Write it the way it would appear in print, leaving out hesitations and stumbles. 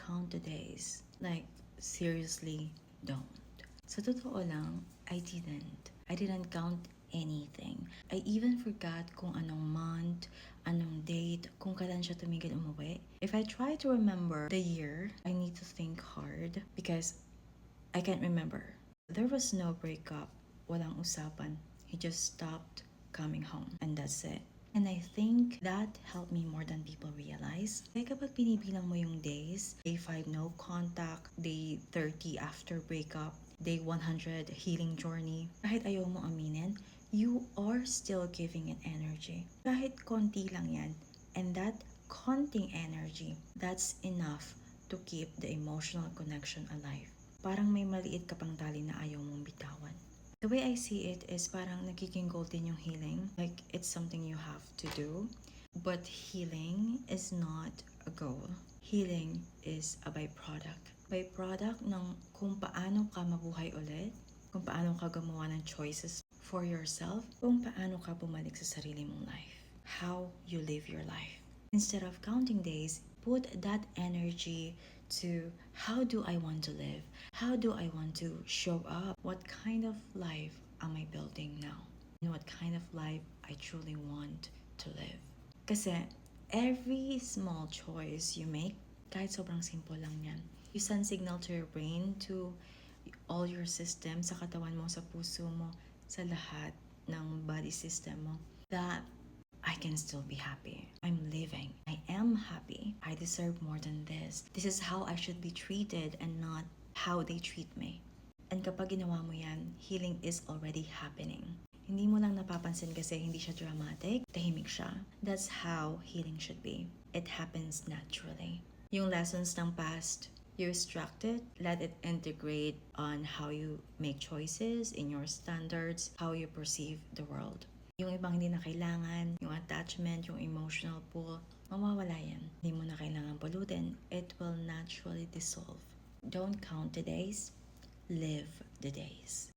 count the days. Like, seriously, don't. Sa totoo lang, I didn't. I didn't count anything. I even forgot kung anong month, anong date, kung kailan siya tumigil umuwi. If I try to remember the year, I need to think hard because I can't remember. There was no breakup, walang usapan. He just stopped coming home and that's it. And I think that helped me more than people realize. Kaya kapag pinibilang mo yung days, day 5 no contact, day 30 after breakup, day 100 healing journey, kahit ayaw mo aminin, you are still giving it energy. Kahit konti lang yan. And that konting energy, that's enough to keep the emotional connection alive. Parang may maliit ka pang tali na ayaw mong bitawan. The way I see it is parang nagiging goal din yung healing. Like, it's something you have to do. But healing is not a goal. Healing is a byproduct. Byproduct ng kung paano ka mabuhay ulit, kung paano ka gumawa ng choices for yourself, kung paano ka bumalik sa sarili mong life. How you live your life. Instead of counting days, put that energy to how do I want to live? How do I want to show up? What kind of life am I building now? And what kind of life I truly want to live? Kasi every small choice you make, kahit sobrang simple lang yan, you send signal to your brain, to all your system, sa katawan mo, sa puso mo, sa lahat ng body system mo, that I can still be happy. I'm living. I am happy. I deserve more than this. This is how I should be treated and not how they treat me. And kapag ginawa mo yan, healing is already happening. Hindi mo lang napapansin kasi hindi siya dramatic, tahimik siya. That's how healing should be. It happens naturally. Yung lessons ng past, you extract it, let it integrate on how you make choices in your standards, how you perceive the world. Yung ibang hindi na kailangan, yung attachment, yung emotional pull, mawawala yan. Hindi mo na kailangan pulutin. It will naturally dissolve. Don't count the days, live the days.